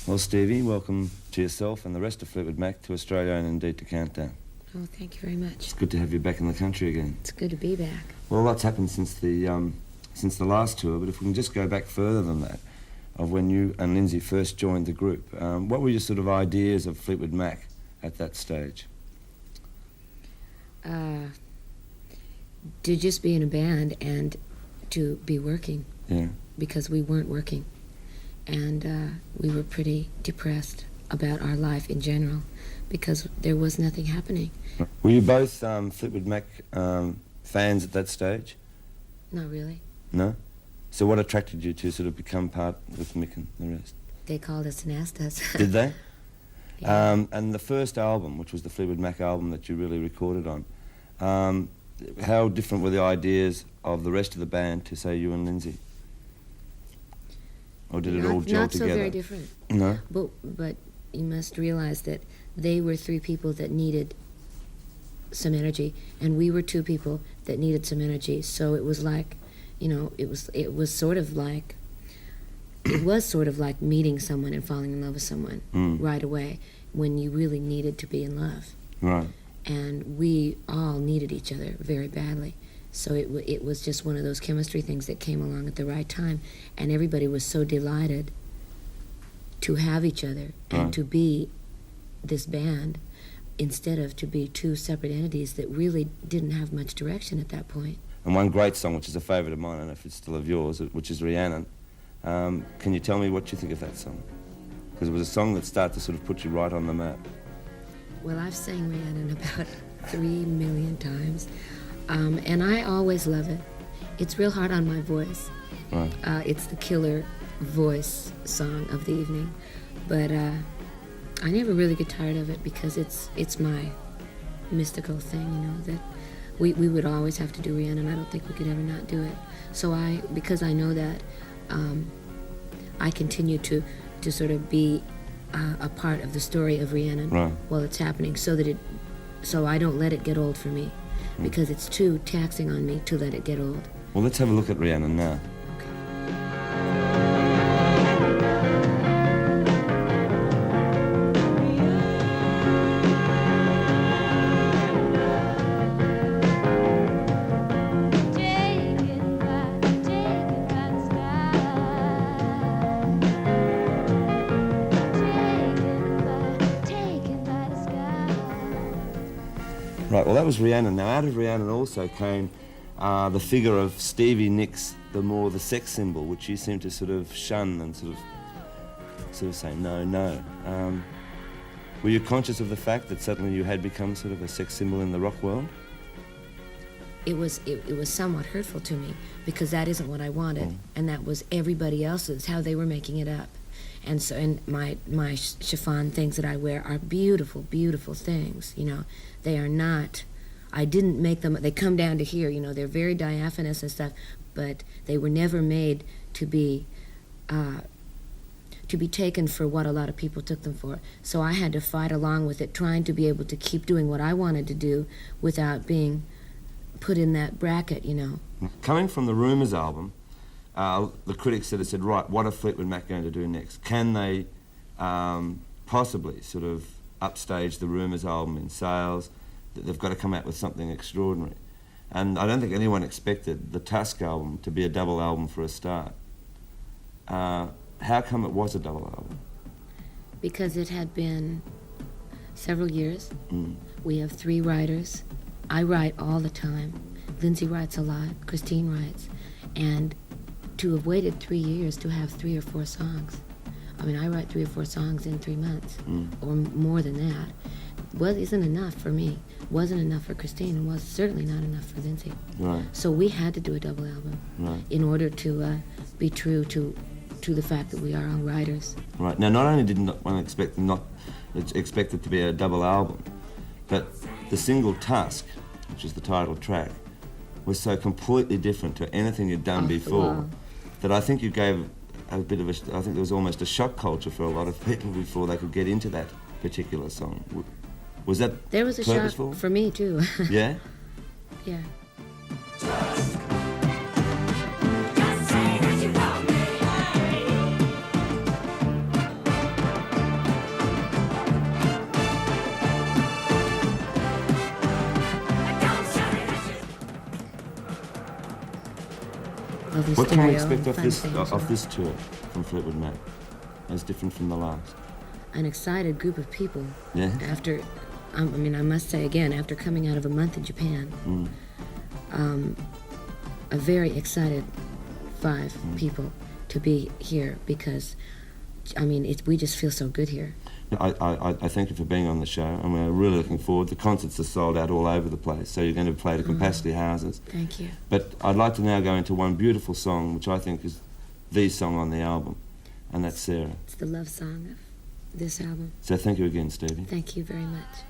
Well, Stevie, welcome to yourself and the rest of Fleetwood Mac to Australia and indeed to Countdown. Oh, thank you very much. It's good to have you back in the country again. It's good to be back. Well, a lot's happened since the last tour, but if we can just go back further than that, of when you and Lindsey first joined the group, what were your sort of ideas of Fleetwood Mac at that stage? To just be in a band and to be working. Yeah. Because we weren't working. And we were pretty depressed about our life in general because there was nothing happening. Were you both Fleetwood Mac fans at that stage? Not really. No? So what attracted you to sort of become part with Mick and the rest? They called us and asked us. Did they? Yeah. And the first album, which was the Fleetwood Mac album that you really recorded on, how different were the ideas of the rest of the band to, say, you and Lindsey? Or did it all gel together? Not so very different. No? But you must realize that they were three people that needed some energy, and we were two people that needed some energy. So it was like, it was sort of like meeting someone and falling in love with someone right away when you really needed to be in love. Right. And we all needed each other very badly. So it was just one of those chemistry things that came along at the right time, and everybody was so delighted to have each other and to be this band instead of to be two separate entities that really didn't have much direction at that point. And one great song, which is a favourite of mine, I don't know if it's still of yours, which is Rhiannon. Can you tell me what you think of that song? Because it was a song that started to sort of put you right on the map. Well, I've sang Rhiannon about 3 million times. And I always love it. It's real hard on my voice. Right. It's the killer voice song of the evening. But I never really get tired of it because it's my mystical thing, that we would always have to do Rhiannon. I don't think we could ever not do it. So because I know that, I continue to sort of be a part of the story of Rhiannon while it's happening so I don't let it get old for me. Because it's too taxing on me to let it get old. Well, let's have a look at Rhiannon now. Right, well, that was Rhiannon. Now, out of Rhiannon also came the figure of Stevie Nicks, the sex symbol, which you seem to sort of shun and sort of say, no. Were you conscious of the fact that suddenly you had become sort of a sex symbol in the rock world? It was somewhat hurtful to me because that isn't what I wanted, and that was everybody else's, how they were making it up. And my chiffon things that I wear are beautiful, beautiful things, They are not, I didn't make them, they come down to here, they're very diaphanous and stuff, but they were never made to be taken for what a lot of people took them for. So I had to fight along with it, trying to be able to keep doing what I wanted to do without being put in that bracket, Coming from the Rumours album, the critics said, right, what are Fleetwood Mac going to do next? Can they possibly sort of upstage the Rumours album in sales? That they've got to come out with something extraordinary. And I don't think anyone expected the Tusk album to be a double album for a start. How come it was a double album? Because it had been several years. We have 3 writers. I write all the time. Lindsey writes a lot. Christine writes. And to have waited 3 years to have 3 or 4 songs. I mean, I write 3 or 4 songs in 3 months, or more than that. Isn't enough for me. Wasn't enough for Christine, and was certainly not enough for Lindsey. Right. So we had to do a double album in order to be true to the fact that we are all writers. Right. Now, not only did one expect it to be a double album, but the single Tusk, which is the title track, was so completely different to anything you'd done before that I think you gave I think there was almost a shock culture for a lot of people before they could get into that particular song. Was that There was a purposeful? shock for me, too. Yeah? Yeah. What can we stereo, expect off fun this things, off this tour from Fleetwood Mac, as different from the last? An excited group of people. Yeah. After, I mean, I must say again, after coming out of a month in Japan, a very excited 5 people to be here because, I mean, we just feel so good here. I thank you for being on the show, and we're really looking forward. The concerts are sold out all over the place, so you're going to play to capacity houses. Thank you. But I'd like to now go into one beautiful song, which I think is the song on the album, and that's Sara. It's the love song of this album. So thank you again, Stevie. Thank you very much.